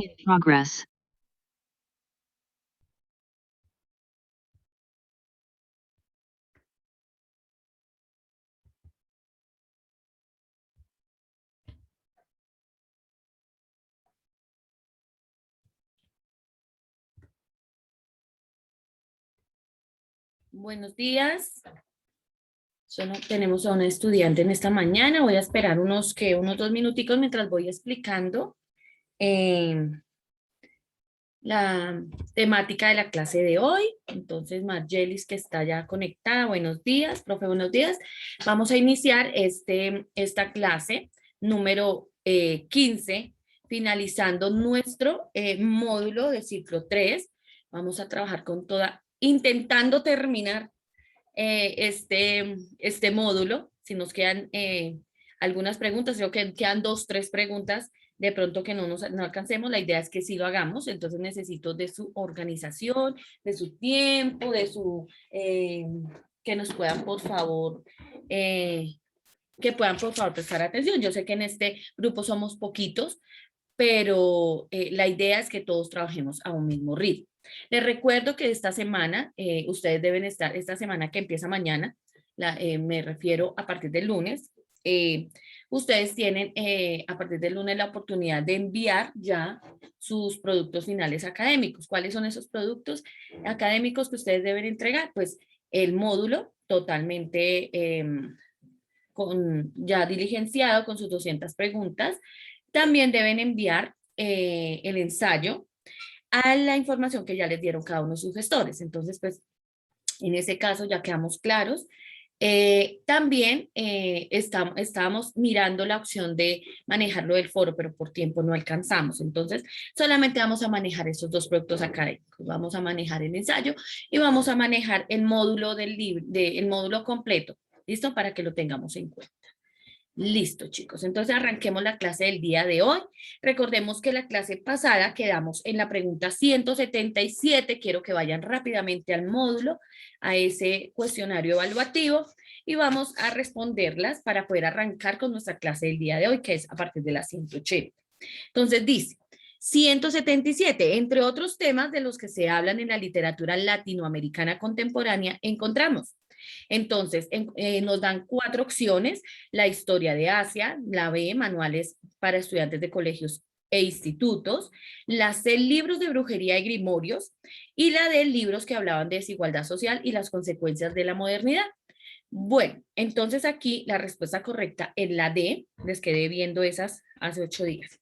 Recording in progress. Buenos días. Solo tenemos a una estudiante en esta mañana. Voy a esperar unos 2 minuticos mientras voy explicando la temática de la clase de hoy. Entonces, Margelis, que está ya conectada. Buenos días, profe, buenos días. Vamos a iniciar esta clase número 15, finalizando nuestro módulo de ciclo 3. Vamos a trabajar con intentando terminar este módulo. Si nos quedan algunas preguntas, creo que quedan 2, 3 preguntas, de pronto que no alcancemos, la idea es que sí lo hagamos, entonces necesito de su organización, de su tiempo, que nos puedan, por favor, prestar atención. Yo sé que en este grupo somos poquitos, pero la idea es que todos trabajemos a un mismo ritmo. Les recuerdo que esta semana, ustedes deben estar, esta semana que empieza mañana, me refiero a partir del lunes, ustedes tienen a partir del lunes la oportunidad de enviar ya sus productos finales académicos. ¿Cuáles son esos productos académicos que ustedes deben entregar? Pues el módulo totalmente ya diligenciado con sus 200 preguntas. También deben enviar el ensayo a la información que ya les dieron cada uno de sus gestores. Entonces, pues, en ese caso ya quedamos claros. También estábamos mirando la opción de manejarlo del foro, pero por tiempo no alcanzamos. Entonces, solamente vamos a manejar esos 2 productos académicos. Vamos a manejar el ensayo y vamos a manejar el módulo el módulo completo. ¿Listo? Para que lo tengamos en cuenta. Listo, chicos. Entonces arranquemos la clase del día de hoy. Recordemos que la clase pasada quedamos en la pregunta 177. Quiero que vayan rápidamente al módulo, a ese cuestionario evaluativo, y vamos a responderlas para poder arrancar con nuestra clase del día de hoy, que es a partir de las 180. Entonces dice, 177, entre otros temas de los que se hablan en la literatura latinoamericana contemporánea, encontramos. Entonces, nos dan 4 opciones: la historia de Asia, la B, manuales para estudiantes de colegios e institutos, la C, libros de brujería y grimorios, y la D, libros que hablaban de desigualdad social y las consecuencias de la modernidad. Bueno, entonces aquí la respuesta correcta es la D. Les quedé viendo esas hace 8 días.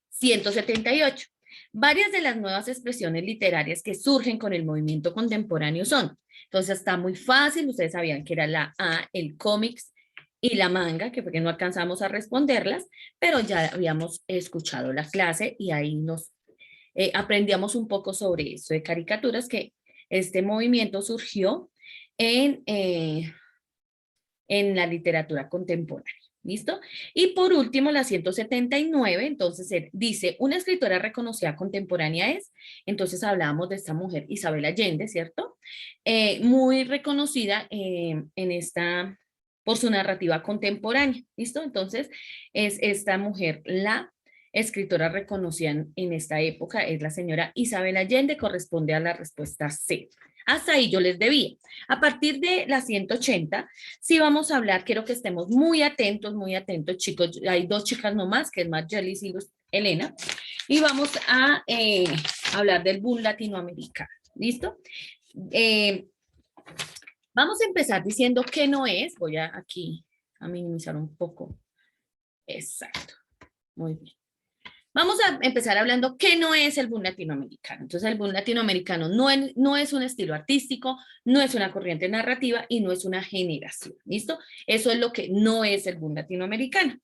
178. Varias de las nuevas expresiones literarias que surgen con el movimiento contemporáneo son, entonces está muy fácil, ustedes sabían que era la A, el cómics y la manga, que porque no alcanzamos a responderlas, pero ya habíamos escuchado la clase y ahí nos aprendíamos un poco sobre eso de caricaturas, que este movimiento surgió en la literatura contemporánea. ¿Listo? Y por último, la 179, entonces dice, una escritora reconocida contemporánea es, entonces hablábamos de esta mujer, Isabel Allende, ¿cierto? Muy reconocida por su narrativa contemporánea, ¿listo? Entonces, es esta mujer, la escritora reconocida en esta época, es la señora Isabel Allende, corresponde a la respuesta C. Hasta ahí yo les debía. A partir de la 180, sí vamos a hablar, quiero que estemos muy atentos, chicos. Hay 2 chicas nomás, que es Margelis y Elena, y vamos a hablar del boom latinoamericano. ¿Listo? Vamos a empezar diciendo qué no es. Voy aquí a minimizar un poco. Exacto. Muy bien. Vamos a empezar hablando qué no es el boom latinoamericano. Entonces, el boom latinoamericano no es un estilo artístico, no es una corriente narrativa y no es una generación. ¿Listo? Eso es lo que no es el boom latinoamericano.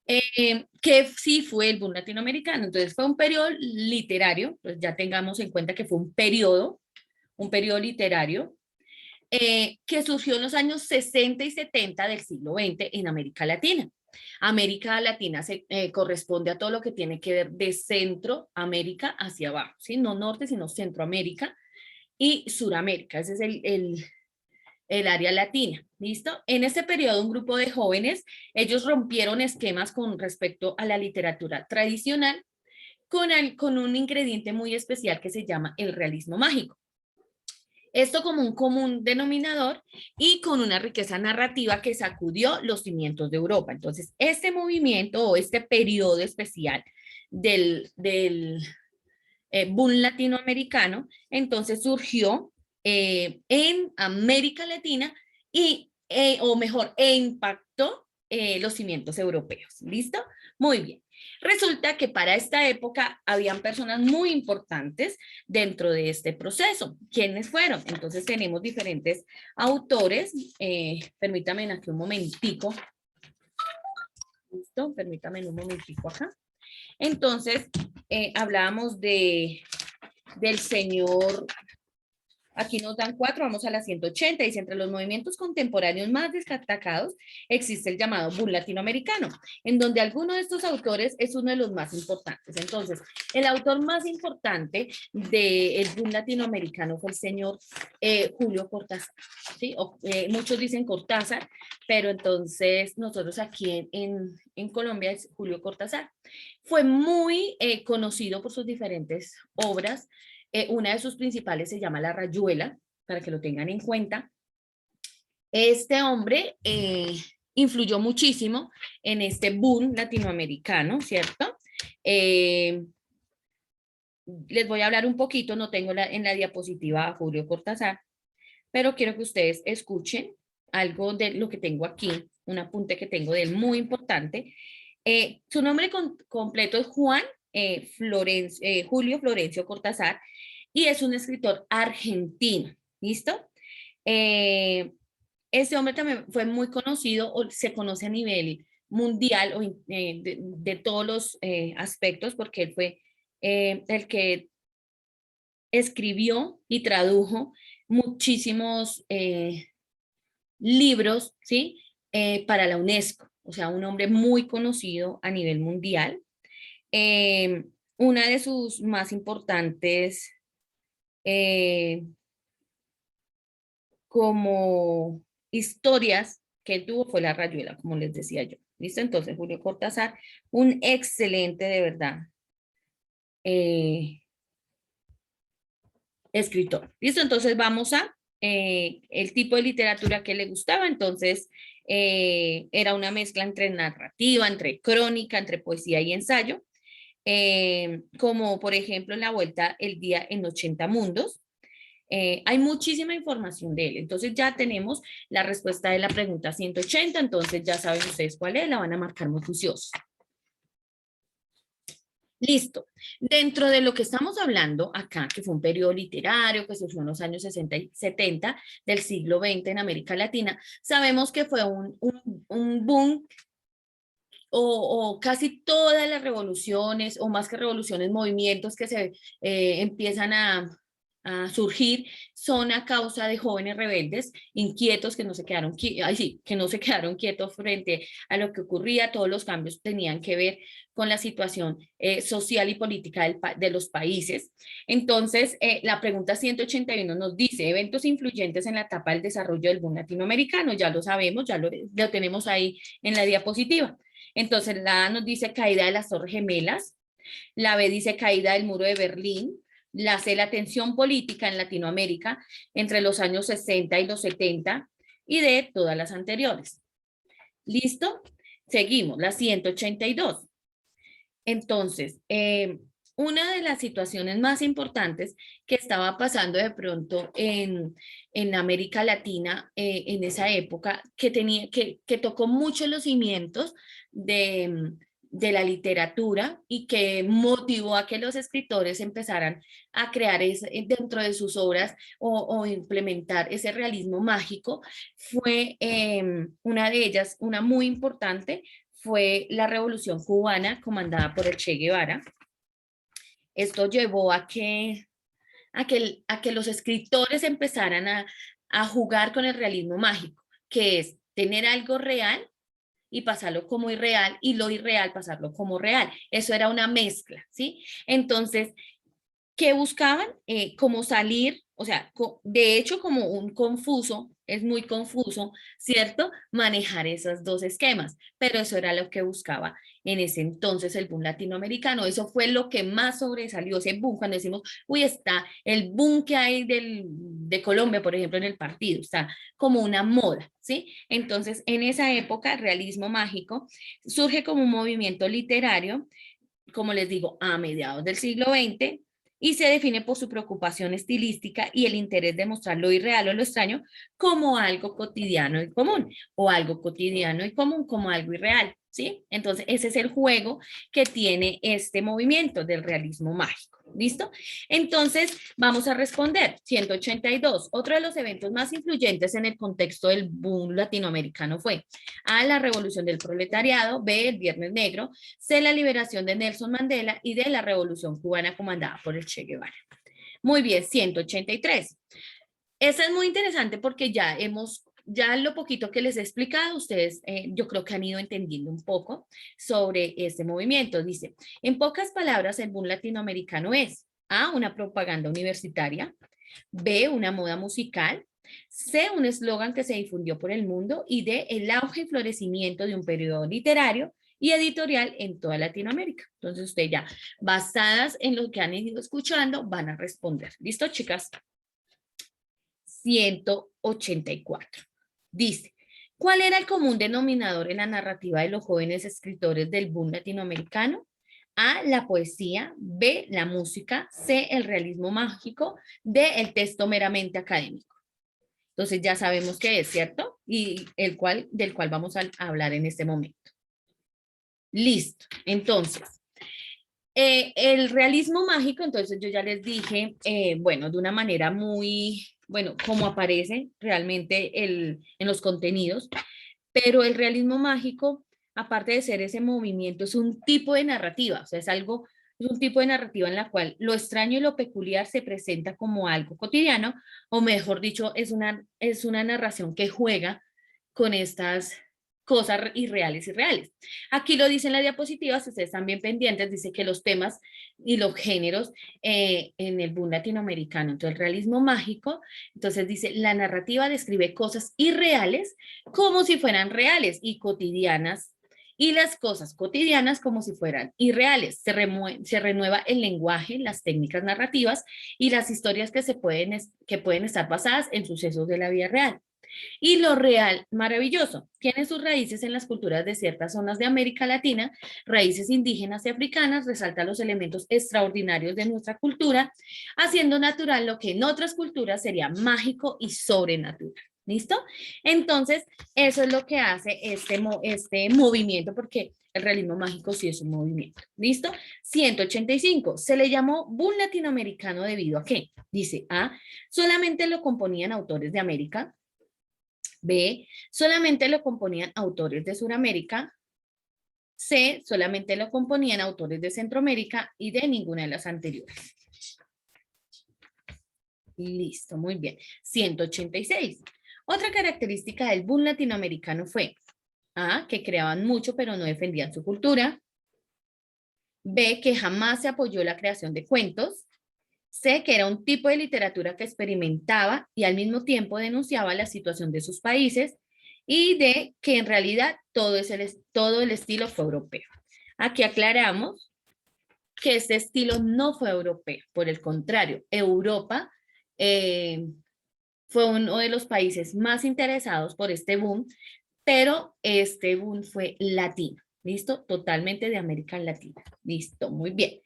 ¿Qué sí fue el boom latinoamericano? Entonces, fue un periodo literario, pues ya tengamos en cuenta que fue un periodo literario que surgió en los años 60 y 70 del siglo XX en América Latina. América Latina corresponde a todo lo que tiene que ver de Centroamérica hacia abajo, ¿sí? No norte, sino Centroamérica y Suramérica. Ese es el área latina, ¿listo? En ese periodo, un grupo de jóvenes, ellos rompieron esquemas con respecto a la literatura tradicional con un ingrediente muy especial que se llama el realismo mágico. Esto como un común denominador y con una riqueza narrativa que sacudió los cimientos de Europa. Entonces, este movimiento o este periodo especial del boom latinoamericano, entonces surgió en América Latina o mejor, impactó los cimientos europeos. ¿Listo? Muy bien. Resulta que para esta época habían personas muy importantes dentro de este proceso. ¿Quiénes fueron? Entonces tenemos diferentes autores. Permítame aquí un momentico. ¿Listo? Permítame un momentico acá. Entonces, hablábamos del señor, aquí nos dan 4, vamos a la 180, dice, entre los movimientos contemporáneos más destacados existe el llamado boom latinoamericano, en donde alguno de estos autores es uno de los más importantes. Entonces, el autor más importante del boom latinoamericano fue el señor Julio Cortázar, ¿sí? Muchos dicen Cortázar, pero entonces nosotros aquí en Colombia es Julio Cortázar. Fue muy conocido por sus diferentes obras. Una de sus principales se llama La Rayuela, para que lo tengan en cuenta. Este hombre influyó muchísimo en este boom latinoamericano, ¿cierto? Les voy a hablar un poquito, no tengo en la diapositiva a Julio Cortázar, pero quiero que ustedes escuchen algo de lo que tengo aquí, un apunte que tengo de él muy importante. Su nombre completo es Juan Julio Florencio Cortázar, y es un escritor argentino, ¿listo? Este hombre también fue muy conocido, o se conoce a nivel mundial, de todos los aspectos, porque él fue el que escribió y tradujo muchísimos libros, ¿sí? Para la UNESCO, o sea, un hombre muy conocido a nivel mundial. Una de sus más importantes como historias que él tuvo fue La Rayuela, como les decía yo. ¿Listo? Entonces, Julio Cortázar, un excelente, de verdad, escritor. ¿Listo? Entonces, vamos a el tipo de literatura que le gustaba. Entonces, era una mezcla entre narrativa, entre crónica, entre poesía y ensayo. Como por ejemplo en la vuelta El día en 80 mundos. Hay muchísima información de él, entonces ya tenemos la respuesta de la pregunta 180, entonces ya saben ustedes cuál es, la van a marcar muy juiciosos. Listo. Dentro de lo que estamos hablando acá, que fue un periodo literario que surgió en los años 60 y 70 del siglo XX en América Latina, sabemos que fue un boom o casi todas las revoluciones, o más que revoluciones, movimientos que se empiezan a surgir, son a causa de jóvenes rebeldes, inquietos, que no se quedaron, que no se quedaron quietos frente a lo que ocurría. Todos los cambios tenían que ver con la situación social y política de los países. Entonces, la pregunta 181 nos dice, eventos influyentes en la etapa del desarrollo del boom latinoamericano. Ya lo sabemos, ya lo tenemos ahí en la diapositiva. Entonces, la A nos dice caída de las Torres Gemelas, la B dice caída del muro de Berlín, la C, la tensión política en Latinoamérica entre los años 60 y los 70, y D, todas las anteriores. ¿Listo? Seguimos, la 182. Entonces, una de las situaciones más importantes que estaba pasando de pronto en América Latina en esa época, que tocó mucho los cimientos de la literatura y que motivó a que los escritores empezaran a crear dentro de sus obras o implementar ese realismo mágico, fue una de ellas, una muy importante, fue la Revolución Cubana comandada por el Che Guevara. Esto llevó a que los escritores empezaran a jugar con el realismo mágico, que es tener algo real y pasarlo como irreal, y lo irreal pasarlo como real. Eso era una mezcla, ¿sí? Entonces, ¿qué buscaban? Como salir, o sea, de hecho, como un confuso es muy confuso, ¿cierto? Manejar esos dos esquemas, pero eso era lo que buscaba en ese entonces el boom latinoamericano. Eso fue lo que más sobresalió, ese boom, cuando decimos, uy, está el boom que hay de Colombia, por ejemplo, en el partido, está como una moda, ¿sí? Entonces, en esa época, realismo mágico surge como un movimiento literario, como les digo, a mediados del siglo XX, y se define por su preocupación estilística y el interés de mostrar lo irreal o lo extraño como algo cotidiano y común, o algo cotidiano y común como algo irreal, ¿sí? Entonces, ese es el juego que tiene este movimiento del realismo mágico. ¿Listo? Entonces, vamos a responder. 182. Otro de los eventos más influyentes en el contexto del boom latinoamericano fue A, la revolución del proletariado, B, el Viernes Negro, C, la liberación de Nelson Mandela y D, la revolución cubana comandada por el Che Guevara. Muy bien, 183. Esa es muy interesante porque ya lo poquito que les he explicado, ustedes yo creo que han ido entendiendo un poco sobre este movimiento. Dice, en pocas palabras, el boom latinoamericano es A, una propaganda universitaria, B, una moda musical, C, un eslogan que se difundió por el mundo y D, el auge y florecimiento de un periodo literario y editorial en toda Latinoamérica. Entonces, usted ya, basadas en lo que han ido escuchando, van a responder. ¿Listo, chicas? 184. Dice, ¿cuál era el común denominador en la narrativa de los jóvenes escritores del boom latinoamericano? A, la poesía, B, la música, C, el realismo mágico, D, el texto meramente académico. Entonces ya sabemos qué es, ¿cierto? Y del cual vamos a hablar en este momento. Listo. Entonces, el realismo mágico, entonces yo ya les dije, bueno, de una manera muy, bueno, como aparece realmente en los contenidos, pero el realismo mágico, aparte de ser ese movimiento, es un tipo de narrativa, o sea, es un tipo de narrativa en la cual lo extraño y lo peculiar se presenta como algo cotidiano, o mejor dicho, es una narración que juega con estas cosas irreales y reales. Aquí lo dice en la diapositiva, si ustedes están bien pendientes, dice que los temas y los géneros en el boom latinoamericano, entonces el realismo mágico, entonces dice, la narrativa describe cosas irreales como si fueran reales y cotidianas, y las cosas cotidianas como si fueran irreales. Se renueva el lenguaje, las técnicas narrativas y las historias que pueden estar basadas en sucesos de la vida real. Y lo real, maravilloso, tiene sus raíces en las culturas de ciertas zonas de América Latina, raíces indígenas y africanas, resalta los elementos extraordinarios de nuestra cultura, haciendo natural lo que en otras culturas sería mágico y sobrenatural. ¿Listo? Entonces, eso es lo que hace este movimiento, porque el realismo mágico sí es un movimiento. ¿Listo? 185. Se le llamó boom latinoamericano debido a qué? Dice A, solamente lo componían autores de América. B, solamente lo componían autores de Sudamérica. C, solamente lo componían autores de Centroamérica y D, ninguna de las anteriores. Listo, muy bien. 186. Otra característica del boom latinoamericano fue A, que creaban mucho pero no defendían su cultura. B, que jamás se apoyó la creación de cuentos. C, que era un tipo de literatura que experimentaba y al mismo tiempo denunciaba la situación de sus países. Y D, que en realidad todo el estilo fue europeo. Aquí aclaramos que este estilo no fue europeo, por el contrario, Europa fue uno de los países más interesados por este boom, pero este boom fue latino, ¿listo? Totalmente de América Latina, listo, muy bien.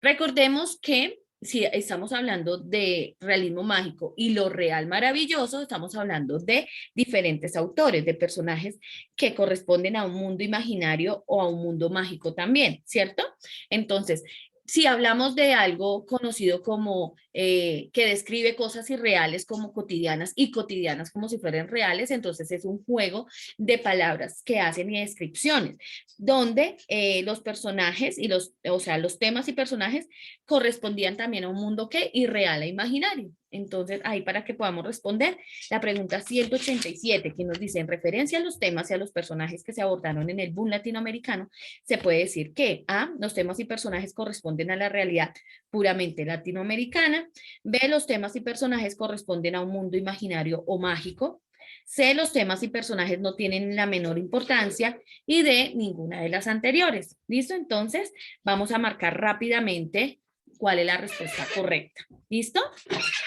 Recordemos que si estamos hablando de realismo mágico y lo real maravilloso, estamos hablando de diferentes autores, de personajes que corresponden a un mundo imaginario o a un mundo mágico también, ¿cierto? Entonces, si hablamos de algo conocido como que describe cosas irreales como cotidianas y cotidianas como si fueran reales, entonces es un juego de palabras que hacen y descripciones, donde los personajes y o sea, los temas y personajes correspondían también a un mundo que irreal e imaginario. Entonces, ahí para que podamos responder la pregunta 187, que nos dice, en referencia a los temas y a los personajes que se abordaron en el boom latinoamericano, se puede decir que A, los temas y personajes corresponden a la realidad puramente latinoamericana, ficticia. B, los temas y personajes corresponden a un mundo imaginario o mágico. C, los temas y personajes no tienen la menor importancia. Y D, ninguna de las anteriores. ¿Listo? Entonces, vamos a marcar rápidamente cuál es la respuesta correcta. ¿Listo?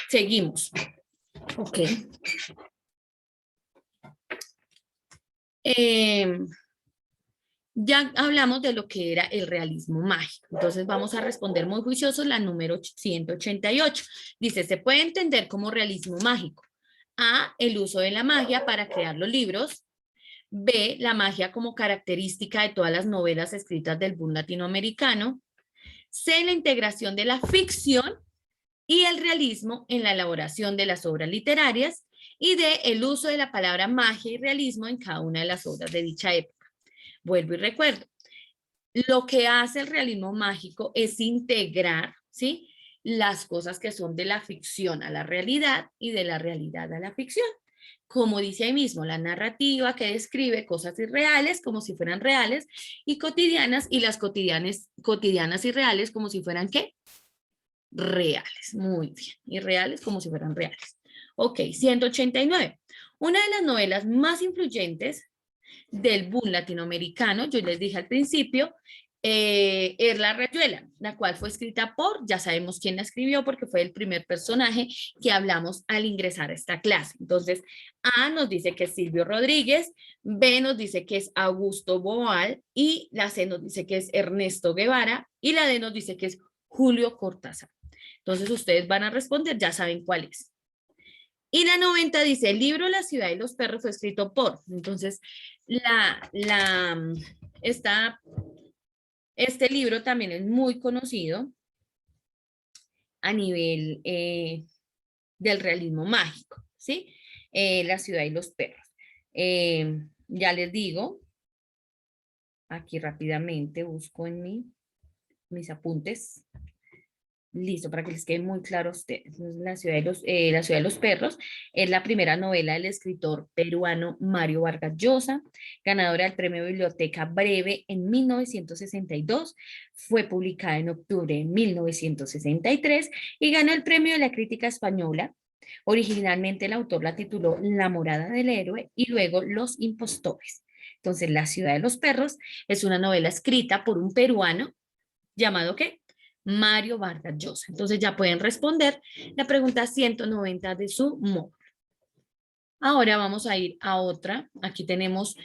Seguimos. Ok. Ya hablamos de lo que era el realismo mágico. Entonces vamos a responder muy juiciosos la número 188. Dice, se puede entender como realismo mágico. A, el uso de la magia para crear los libros. B, la magia como característica de todas las novelas escritas del boom latinoamericano. C, la integración de la ficción y el realismo en la elaboración de las obras literarias. Y D, el uso de la palabra magia y realismo en cada una de las obras de dicha época. Vuelvo y recuerdo, lo que hace el realismo mágico es integrar, ¿sí?, las cosas que son de la ficción a la realidad y de la realidad a la ficción. Como dice ahí mismo, la narrativa que describe cosas irreales como si fueran reales y cotidianas, y las cotidianas y reales como si fueran, ¿qué? Reales. Muy bien. Y reales como si fueran reales. Ok, 189. Una de las novelas más influyentes del boom latinoamericano, yo les dije al principio, es La Rayuela, la cual fue escrita por, ya sabemos quién la escribió porque fue el primer personaje que hablamos al ingresar a esta clase. Entonces, A nos dice que es Silvio Rodríguez, B nos dice que es Augusto Boal, y la C nos dice que es Ernesto Guevara, y la D nos dice que es Julio Cortázar. Entonces, ustedes van a responder, ya saben cuál es. Y la 90 dice, el libro La ciudad y los perros fue escrito por. Entonces, este libro también es muy conocido a nivel del realismo mágico, ¿sí? La ciudad y los perros. Ya les digo, aquí rápidamente busco en mis apuntes. Listo, para que les quede muy claro a ustedes. La ciudad de los perros es la primera novela del escritor peruano Mario Vargas Llosa, ganadora del premio Biblioteca Breve en 1962. Fue publicada en octubre de 1963 y ganó el premio de la crítica española. Originalmente el autor la tituló La morada del héroe y luego Los impostores. Entonces, La ciudad de los perros es una novela escrita por un peruano llamado, ¿qué? Mario Vargas Llosa. Entonces ya pueden responder la pregunta 190 de su módulo. Ahora vamos a ir a otra. Aquí tenemos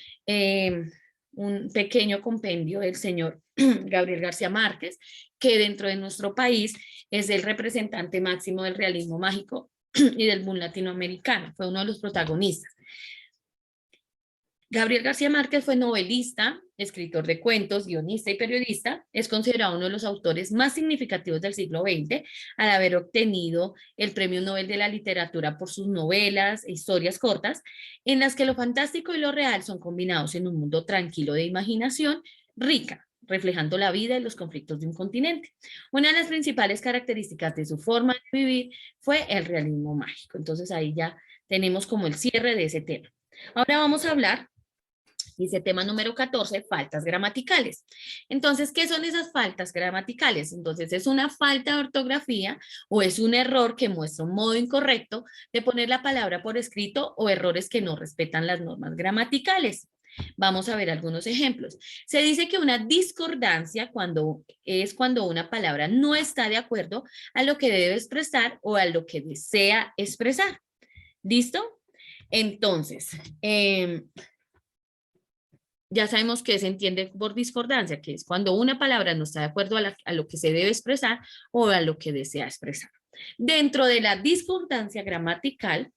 un pequeño compendio del señor Gabriel García Márquez, que dentro de nuestro país es el representante máximo del realismo mágico y del boom latinoamericano. Fue uno de los protagonistas. Gabriel García Márquez fue novelista, escritor de cuentos, guionista y periodista. Es considerado uno de los autores más significativos del siglo XX, al haber obtenido el Premio Nobel de la Literatura por sus novelas e historias cortas, en las que lo fantástico y lo real son combinados en un mundo tranquilo de imaginación rica, reflejando la vida y los conflictos de un continente. Una de las principales características de su forma de vivir fue el realismo mágico. Entonces ahí ya tenemos como el cierre de ese tema. Ahora vamos a hablar. Dice tema número 14, faltas gramaticales. Entonces, ¿qué son esas faltas gramaticales? Entonces, ¿es una falta de ortografía o es un error que muestra un modo incorrecto de poner la palabra por escrito o errores que no respetan las normas gramaticales? Vamos a ver algunos ejemplos. Se dice que una discordancia es cuando una palabra no está de acuerdo a lo que debe expresar o a lo que desea expresar. ¿Listo? Entonces, ya sabemos que se entiende por discordancia, que es cuando una palabra no está de acuerdo a lo que se debe expresar o a lo que desea expresar. Dentro de la discordancia gramatical,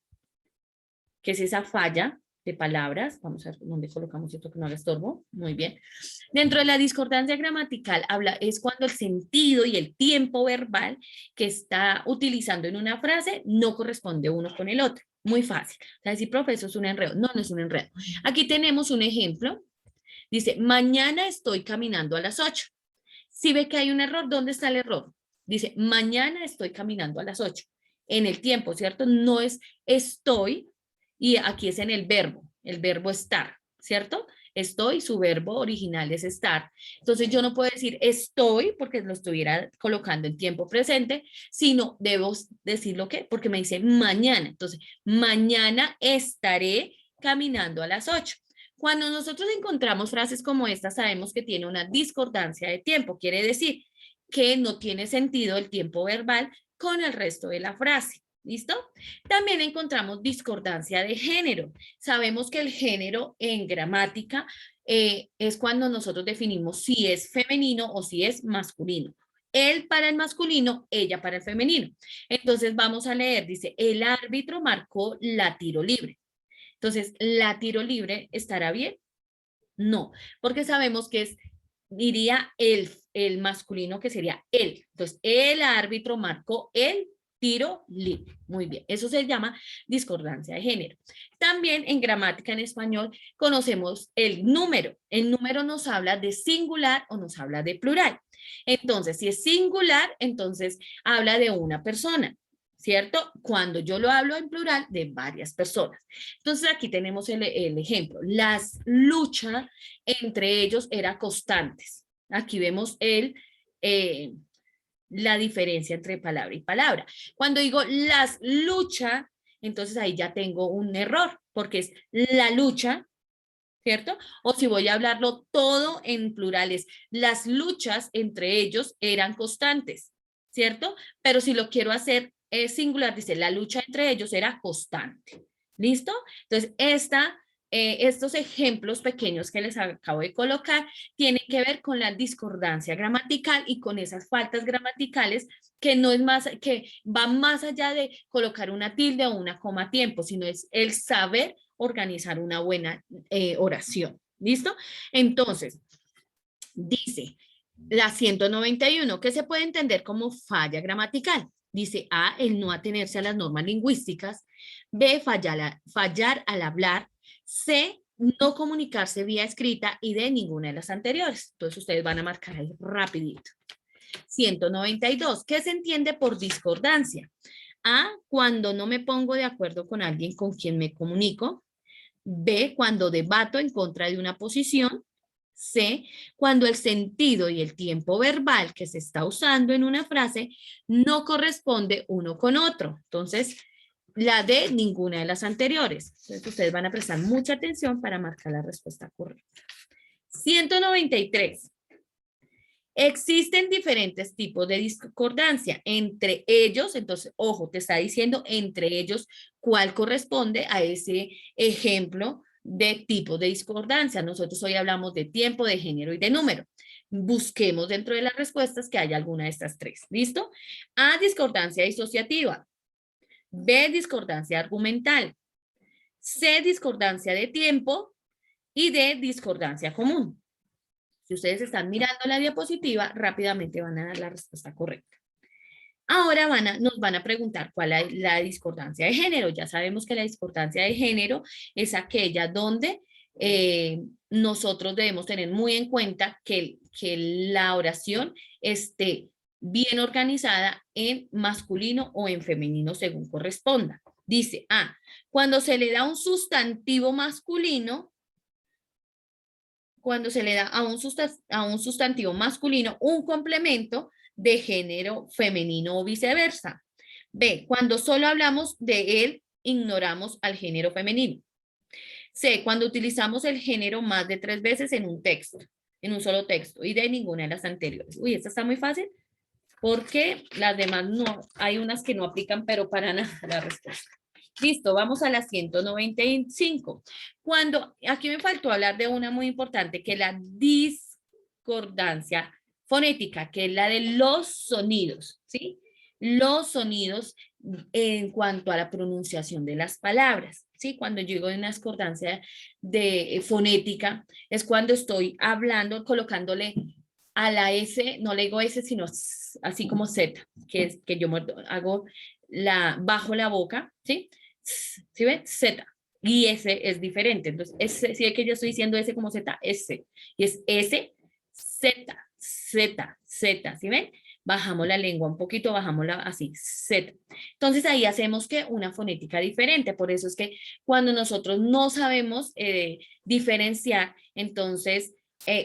que es esa falla de palabras, vamos a ver dónde colocamos esto que no le estorbo, muy bien. Dentro de la discordancia gramatical es cuando el sentido y el tiempo verbal que está utilizando en una frase no corresponde uno con el otro. Muy fácil. O sea, decir, profe, eso es un enredo. No, no es un enredo. Aquí tenemos un ejemplo. Dice, mañana estoy caminando a las 8. Si ve que hay un error, ¿dónde está el error? Dice, mañana estoy caminando a las 8. En el tiempo, ¿cierto? No es estoy, y aquí es en el verbo estar, ¿cierto? Estoy, su verbo original es estar. Entonces yo no puedo decir estoy porque lo estuviera colocando en tiempo presente, sino debo decir lo que, porque me dice mañana. Entonces, mañana estaré caminando a las 8. Cuando nosotros encontramos frases como esta, sabemos que tiene una discordancia de tiempo. Quiere decir que no tiene sentido el tiempo verbal con el resto de la frase. ¿Listo? También encontramos discordancia de género. Sabemos que el género en gramática es cuando nosotros definimos si es femenino o si es masculino. Él para el masculino, ella para el femenino. Entonces vamos a leer, dice, el árbitro marcó la tiro libre. Entonces, ¿la tiro libre estará bien? No, porque sabemos que es, diría el masculino que sería él. Entonces, el árbitro marcó el tiro libre. Muy bien, eso se llama discordancia de género. También en gramática en español conocemos el número. El número nos habla de singular o nos habla de plural. Entonces, si es singular, entonces habla de una persona, ¿cierto? Cuando yo lo hablo en plural, de varias personas. Entonces, aquí tenemos el ejemplo. Las luchas entre ellos eran constantes. Aquí vemos la diferencia entre palabra y palabra. Cuando digo las luchas, entonces ahí ya tengo un error, porque es la lucha, ¿cierto? O si voy a hablarlo todo en plurales, las luchas entre ellos eran constantes, ¿cierto? Pero si lo quiero hacer singular, dice, la lucha entre ellos era constante. ¿Listo? Entonces, estos ejemplos pequeños que les acabo de colocar tienen que ver con la discordancia gramatical y con esas faltas gramaticales que no es más, que va más allá de colocar una tilde o una coma a tiempo, sino es el saber organizar una buena oración. ¿Listo? Entonces, dice la 191, que se puede entender como falla gramatical. Dice A, el no atenerse a las normas lingüísticas. B, fallar al hablar. C, no comunicarse vía escrita. Y D, ninguna de las anteriores. Entonces ustedes van a marcar ahí rapidito. 192, ¿qué se entiende por discordancia? A, cuando no me pongo de acuerdo con alguien con quien me comunico. B, cuando debato en contra de una posición. C, cuando el sentido y el tiempo verbal que se está usando en una frase no corresponde uno con otro. Entonces, la D, ninguna de las anteriores. Entonces, ustedes van a prestar mucha atención para marcar la respuesta correcta. 193. Existen diferentes tipos de discordancia. Entre ellos, entonces, ojo, te está diciendo entre ellos cuál corresponde a ese ejemplo de tipo de discordancia. Nosotros hoy hablamos de tiempo, de género y de número. Busquemos dentro de las respuestas que haya alguna de estas tres. ¿Listo? A, discordancia disociativa. B, discordancia argumental. C, discordancia de tiempo. Y D, discordancia común. Si ustedes están mirando la diapositiva, rápidamente van a dar la respuesta correcta. Ahora nos van a preguntar cuál es la discordancia de género. Ya sabemos que la discordancia de género es aquella donde nosotros debemos tener muy en cuenta que la oración esté bien organizada en masculino o en femenino según corresponda. Dice, cuando se le da un sustantivo masculino, cuando se le da a un sustantivo masculino un complemento de género femenino o viceversa. B, cuando solo hablamos de él, ignoramos al género femenino. C, cuando utilizamos el género más de 3 veces en un texto, en un solo texto, y de ninguna de las anteriores. Uy, esta está muy fácil, porque las demás no, hay unas que no aplican, pero para nada la respuesta. Listo, vamos a la 195. Aquí me faltó hablar de una muy importante, que es la discordancia fonética, que es la de los sonidos, ¿sí? Los sonidos en cuanto a la pronunciación de las palabras, ¿sí? Cuando yo digo de una discordancia de fonética, es cuando estoy hablando, colocándole a la S, no le digo S, sino así como Z, que es que yo hago bajo la boca, ¿sí? ¿Sí ven? Z. Y S es diferente. Entonces, si es que yo estoy diciendo S como Z, S. Y es S, Z, Z, Z. ¿Sí ven? bajamos la lengua un poquito, bajamos así, Z. Entonces ahí hacemos que una fonética diferente. Por eso es que cuando nosotros no sabemos diferenciar, entonces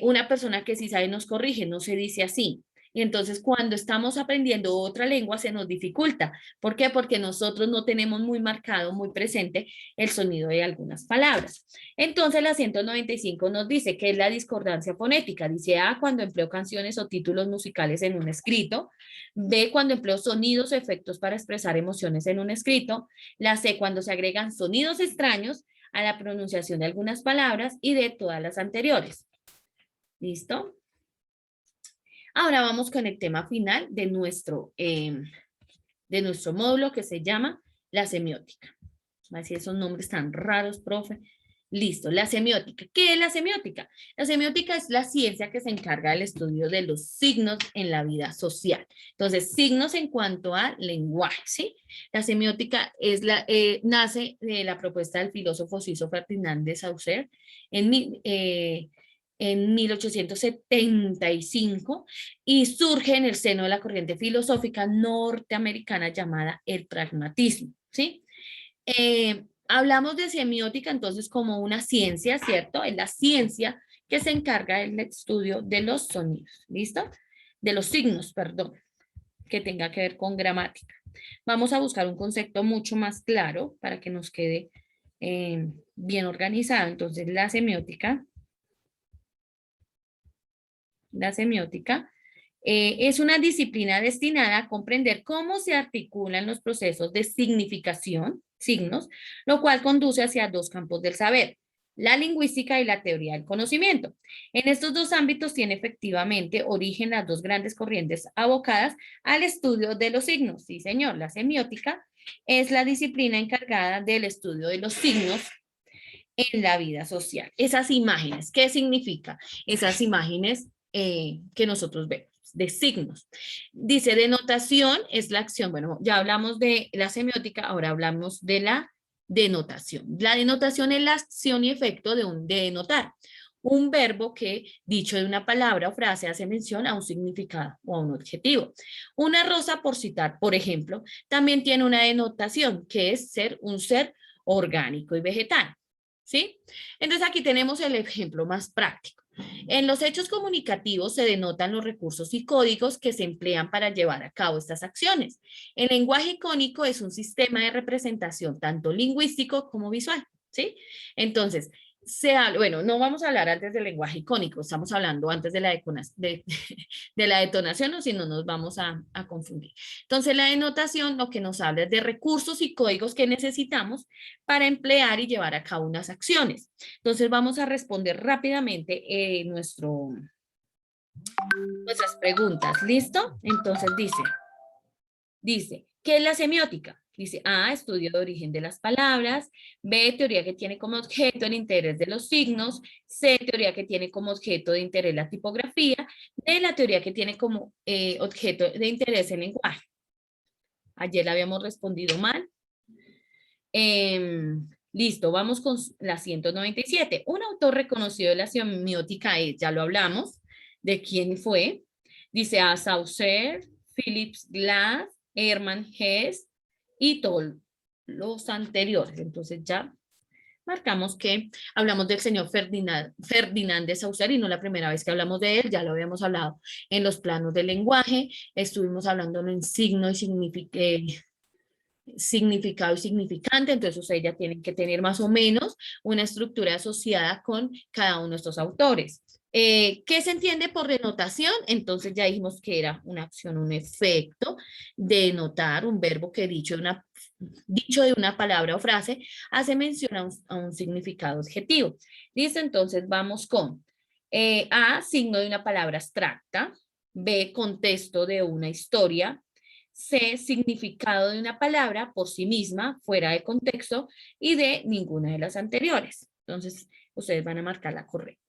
una persona que sí sabe nos corrige, no se dice así. Y entonces cuando estamos aprendiendo otra lengua se nos dificulta. ¿Por qué? Porque nosotros no tenemos muy marcado, muy presente el sonido de algunas palabras. Entonces la 195 nos dice que es la discordancia fonética. Dice A, cuando empleo canciones o títulos musicales en un escrito. B, cuando empleo sonidos o efectos para expresar emociones en un escrito. La C, cuando se agregan sonidos extraños a la pronunciación de algunas palabras. Y D, todas las anteriores. ¿Listo? Ahora vamos con el tema final de nuestro módulo que se llama la semiótica. Así esos nombres tan raros, profe. Listo, la semiótica. ¿Qué es la semiótica? La semiótica es la ciencia que se encarga del estudio de los signos en la vida social. Entonces, signos en cuanto a lenguaje, ¿sí? La semiótica nace de la propuesta del filósofo suizo Ferdinand de Saussure en 1875 y surge en el seno de la corriente filosófica norteamericana llamada el pragmatismo, ¿sí? Hablamos de semiótica entonces como una ciencia, ¿cierto? Es la ciencia que se encarga del estudio de los sonidos, ¿listo? De los signos, perdón, que tenga que ver con gramática. Vamos a buscar un concepto mucho más claro para que nos quede bien organizado. Entonces, la semiótica es una disciplina destinada a comprender cómo se articulan los procesos de significación, signos, lo cual conduce hacia dos campos del saber, la lingüística y la teoría del conocimiento. En estos dos ámbitos tiene efectivamente origen las dos grandes corrientes abocadas al estudio de los signos. Sí, señor, la semiótica es la disciplina encargada del estudio de los signos en la vida social. Esas imágenes, ¿qué significa? Esas imágenes que nosotros vemos, de signos. Dice, denotación es la acción. Bueno, ya hablamos de la semiótica, ahora hablamos de la denotación. La denotación es la acción y efecto de denotar. Un verbo que, dicho de una palabra o frase, hace mención a un significado o a un objetivo. Una rosa, por citar, por ejemplo, también tiene una denotación, que es ser un ser orgánico y vegetal. ¿Sí? Entonces aquí tenemos el ejemplo más práctico. En los hechos comunicativos se denotan los recursos y códigos que se emplean para llevar a cabo estas acciones. El lenguaje icónico es un sistema de representación tanto lingüístico como visual, ¿sí? Entonces, bueno, no vamos a hablar antes del lenguaje icónico, estamos hablando antes de la detonación, o si no nos vamos a confundir. Entonces, la denotación lo que nos habla es de recursos y códigos que necesitamos para emplear y llevar a cabo unas acciones. Entonces, vamos a responder rápidamente nuestras preguntas. ¿Listo? Entonces, dice, ¿qué es la semiótica? Dice A, estudio de origen de las palabras. B, teoría que tiene como objeto el interés de los signos. C, teoría que tiene como objeto de interés la tipografía. D, la teoría que tiene como objeto de interés el lenguaje. Ayer la habíamos respondido mal. Listo, vamos con la 197. Un autor reconocido de la semiótica es, ya lo hablamos, de quién fue. Dice A. Saussure, Philips Glass, Hermann Hesse y todos los anteriores. Entonces ya marcamos que hablamos del señor Ferdinand de Saussure y no la primera vez que hablamos de él, ya lo habíamos hablado en los planos del lenguaje, estuvimos hablando en signo y significado y significante, entonces ustedes ya tienen que tener más o menos una estructura asociada con cada uno de estos autores. ¿Qué se entiende por denotación? Entonces ya dijimos que era una acción, un efecto, denotar, un verbo que dicho de una palabra o frase hace mención a un significado objetivo. Listo, entonces vamos con A, signo de una palabra abstracta, B, contexto de una historia, C, significado de una palabra por sí misma, fuera de contexto, y D, ninguna de las anteriores. Entonces, ustedes van a marcar la correcta.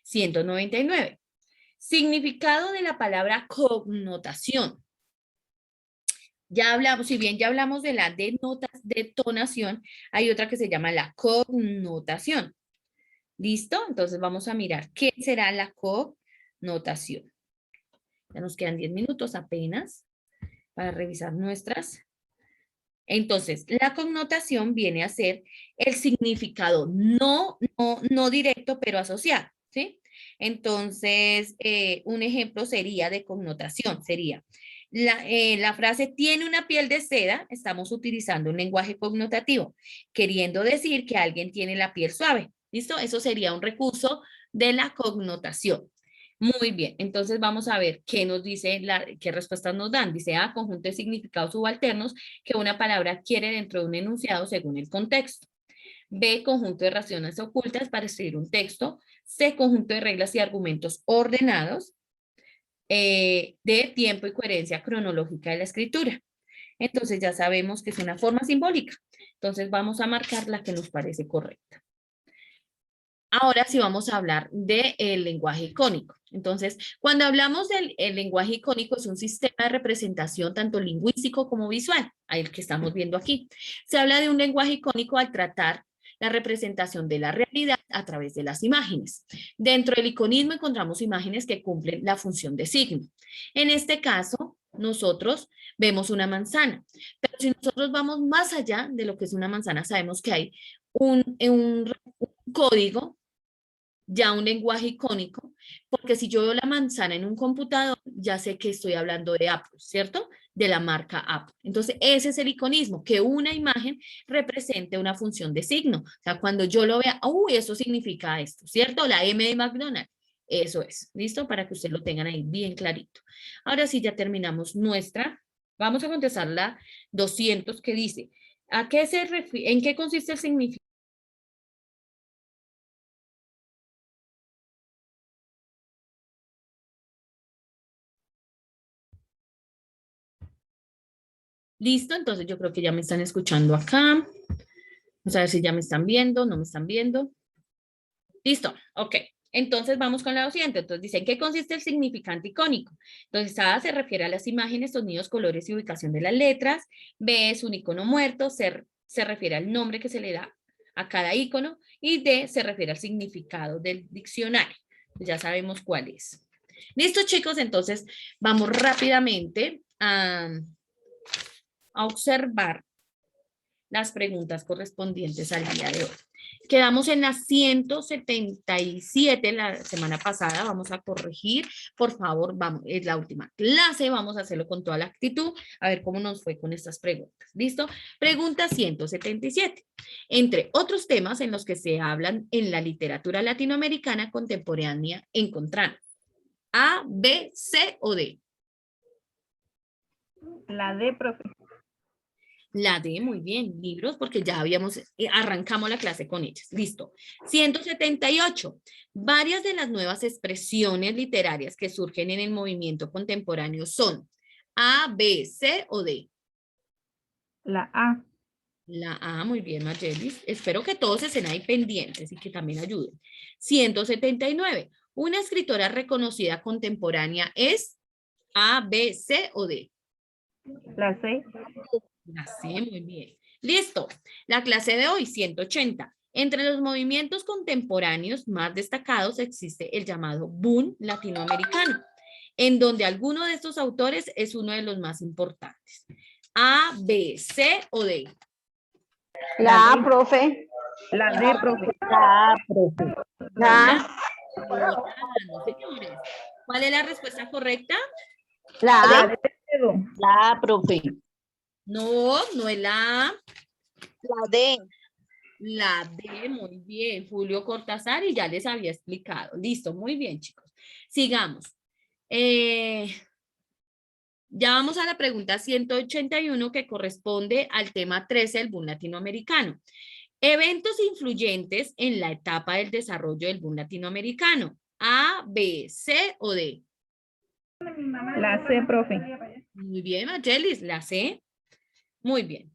199. Significado de la palabra connotación. Ya hablamos, si bien ya hablamos de la detonación, hay otra que se llama la connotación. ¿Listo? Entonces vamos a mirar qué será la connotación. Ya nos quedan 10 minutos apenas para revisar nuestras. Entonces, la connotación viene a ser el significado no directo, pero asociado, ¿sí? Entonces, un ejemplo sería de connotación, sería la frase tiene una piel de seda, estamos utilizando un lenguaje connotativo, queriendo decir que alguien tiene la piel suave, ¿listo? Eso sería un recurso de la connotación. Muy bien, entonces vamos a ver qué nos dice, qué respuestas nos dan. Dice A, conjunto de significados subalternos que una palabra adquiere dentro de un enunciado según el contexto. B, conjunto de razones ocultas para escribir un texto. C, conjunto de reglas y argumentos ordenados. D, tiempo y coherencia cronológica de la escritura. Entonces ya sabemos que es una forma simbólica. Entonces vamos a marcar la que nos parece correcta. Ahora sí vamos a hablar del lenguaje icónico. Entonces, cuando hablamos del lenguaje icónico, es un sistema de representación tanto lingüístico como visual, el que estamos viendo aquí. Se habla de un lenguaje icónico al tratar la representación de la realidad a través de las imágenes. Dentro del iconismo encontramos imágenes que cumplen la función de signo. En este caso, nosotros vemos una manzana, pero si nosotros vamos más allá de lo que es una manzana, sabemos que hay un código, ya un lenguaje icónico, porque si yo veo la manzana en un computador, ya sé que estoy hablando de Apple, ¿cierto? De la marca Apple. Entonces, ese es el iconismo, que una imagen represente una función de signo. O sea, cuando yo lo vea, uy, eso significa esto, ¿cierto? La M de McDonald's. Eso es, ¿listo? Para que ustedes lo tengan ahí bien clarito. Ahora sí, ya terminamos nuestra. Vamos a contestar la 200 que dice, ¿a qué se refiere? ¿En qué consiste el significado? Listo, entonces yo creo que ya me están escuchando acá. Vamos a ver si ya me están viendo, no me están viendo. Listo, ok. Entonces vamos con la 200. Entonces dice, ¿en qué consiste el significante icónico? Entonces A se refiere a las imágenes, sonidos, colores y ubicación de las letras. B es un icono muerto, se refiere al nombre que se le da a cada icono. Y D se refiere al significado del diccionario. Ya sabemos cuál es. Listo, chicos, entonces vamos rápidamente a observar las preguntas correspondientes al día de hoy. Quedamos en la 177 la semana pasada, vamos a corregir, por favor, vamos, es la última clase, vamos a hacerlo con toda la actitud, a ver cómo nos fue con estas preguntas, ¿listo? Pregunta 177. Entre otros temas en los que se hablan en la literatura latinoamericana contemporánea, encontramos A, B, C o D. La D, profe. La D, muy bien, libros, porque ya habíamos, arrancamos la clase con ellas. Listo. 178. Varias de las nuevas expresiones literarias que surgen en el movimiento contemporáneo son A, B, C o D. La A. La A, muy bien, Mayelis. Espero que todos estén ahí pendientes y que también ayuden. 179. Una escritora reconocida contemporánea es A, B, C o D. La C. La C, muy bien. Listo. La clase de hoy, 180. Entre los movimientos contemporáneos más destacados existe el llamado boom latinoamericano, en donde alguno de estos autores es uno de los más importantes. A, B, C o D. La A, profe. La D, profe. La A, profe. La A. No, señores. ¿Cuál es la respuesta correcta? La La A. D de dedo. La A, profe. No, no es la A. La D. La D, muy bien, Julio Cortázar, y ya les había explicado. Listo, muy bien, chicos. Sigamos. Ya vamos a la pregunta 181 que corresponde al tema 13 del boom latinoamericano. Eventos influyentes en la etapa del desarrollo del boom latinoamericano. A, B, C o D. La C, profe. Muy bien, Mayelis, la C. Muy bien.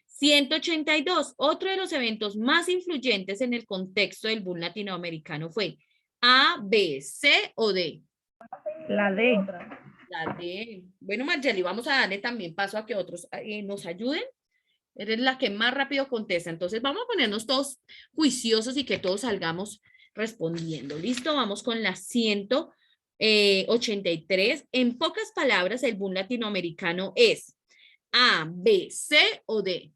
182. Otro de los eventos más influyentes en el contexto del boom latinoamericano fue A, B, C o D. La D. La D. Bueno, Margeli, vamos a darle también paso a que otros nos ayuden. Eres la que más rápido contesta. Entonces vamos a ponernos todos juiciosos y que todos salgamos respondiendo. ¿Listo? Vamos con la 183. 83. En pocas palabras, el boom latinoamericano es A, B, C o D.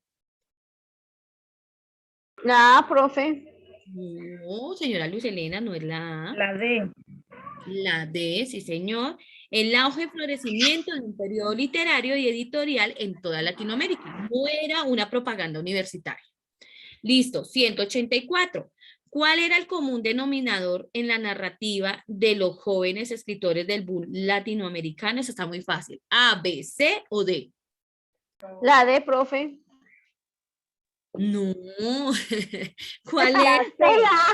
La A, profe. No, señora Luz Elena, no es la A. La D. La D, sí, señor. El auge y florecimiento de un periodo literario y editorial en toda Latinoamérica. No era una propaganda universitaria. Listo, 184. ¿Cuál era el común denominador en la narrativa de los jóvenes escritores del boom latinoamericano? Eso está muy fácil. A, B, C o D. La D, profe. No. ¿Cuál La es? C, la A.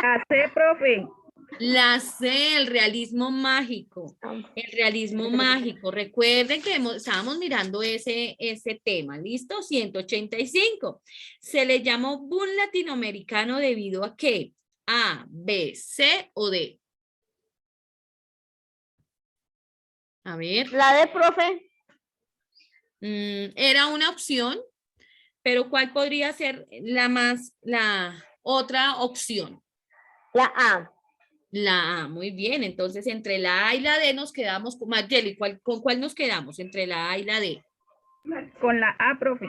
La C, profe. La C, el realismo mágico. El realismo mágico. Recuerden que estábamos mirando ese tema. ¿Listo? 185. Se le llamó boom latinoamericano debido a qué? A, B, C o D. A ver. La D, profe. Era una opción, pero ¿cuál podría ser la otra opción? La A. La A, muy bien. Entonces, entre la A y la D nos quedamos con Mayeli. ¿Con cuál nos quedamos? Entre la A y la D. Con la A, profe.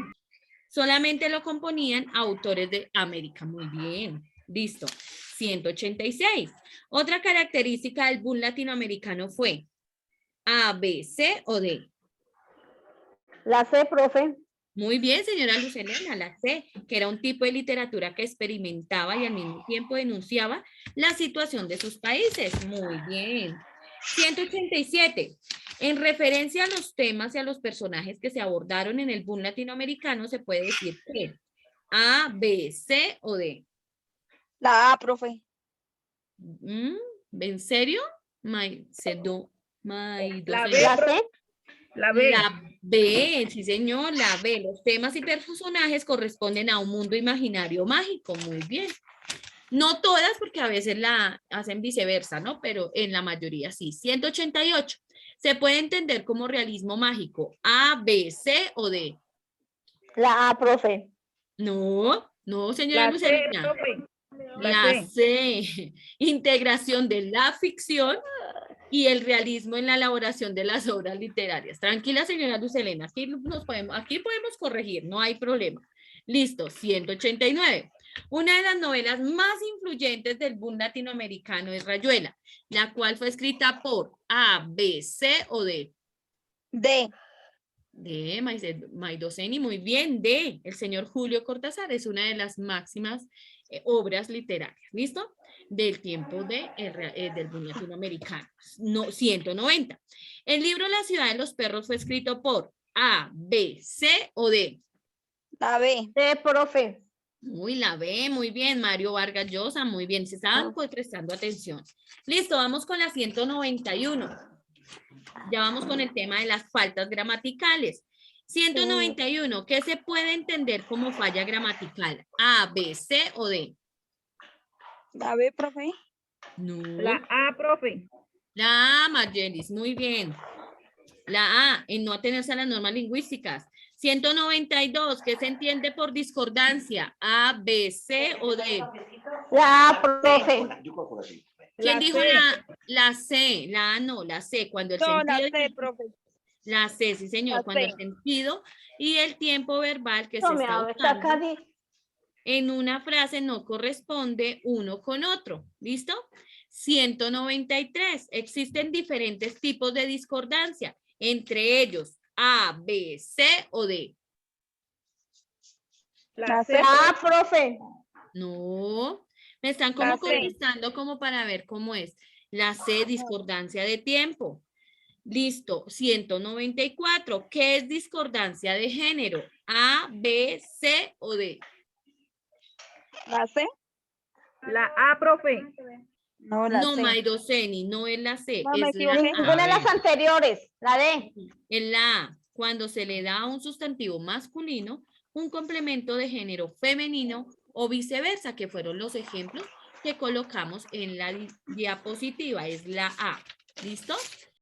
Solamente lo componían autores de América. Muy bien. Listo. 186. Otra característica del boom latinoamericano fue A, B, C o D. La C, profe. Muy bien, señora Luz Elena, la C, que era un tipo de literatura que experimentaba y al mismo tiempo denunciaba la situación de sus países. Muy bien. 187. En referencia a los temas y a los personajes que se abordaron en el boom latinoamericano, se puede decir que A, B, C o D. La A, profe. ¿En serio? La B, La profe. C. La B. La B, sí señor, la B. Los temas y personajes corresponden a un mundo imaginario mágico. Muy bien. No todas, porque a veces la hacen viceversa, ¿no? Pero en la mayoría sí. 188. Se puede entender como realismo mágico. A, B, C o D. La A, profe. No, no, señora La C, Lucelina. profe. La C. Integración de la ficción y el realismo en la elaboración de las obras literarias. Tranquila, señora Luz Helena, aquí podemos corregir, no hay problema. Listo, 189. Una de las novelas más influyentes del boom latinoamericano es Rayuela, la cual fue escrita por A, B, C o D. D. D, Maidoceni, muy bien. D, el señor Julio Cortázar, es una de las máximas obras literarias, ¿listo? Del tiempo del boom latinoamericano. 190. El libro La ciudad de los perros fue escrito por A, B, C o D. La B. D, profe. Uy, la B, muy bien. Mario Vargas Llosa, muy bien. Se estaban prestando atención. Listo, vamos con la 191. Ya vamos con el tema de las faltas gramaticales. 191, ¿qué se puede entender como falla gramatical? A, B, C o D. La B, profe. No. La A, profe. La A, Margelis, muy bien. La A, en no atenerse a las normas lingüísticas. 192, ¿qué se entiende por discordancia? A, B, C o D. La A, profe. ¿Quién La dijo C. la C? La A no, la C, cuando el No, la sentido... C, profe. La C, sí señor, La cuando C. el sentido y el tiempo verbal que No se me está abre, usando en una frase no corresponde uno con otro. ¿Listo? 193. Existen diferentes tipos de discordancia, entre ellos A, B, C o D. La C, A, profe. No, me están La como C. contestando como para ver cómo es. La C, discordancia de tiempo. Listo, 194. ¿Qué es discordancia de género? A, B, C o D. La C. La A, profe. No, No, Maidoceni, no es la C, No, me es la equivoqué. A. Ninguna de las anteriores. La D. Es la A. Cuando se le da a un sustantivo masculino un complemento de género femenino o viceversa, que fueron los ejemplos que colocamos en la diapositiva. Es la A. ¿Listo?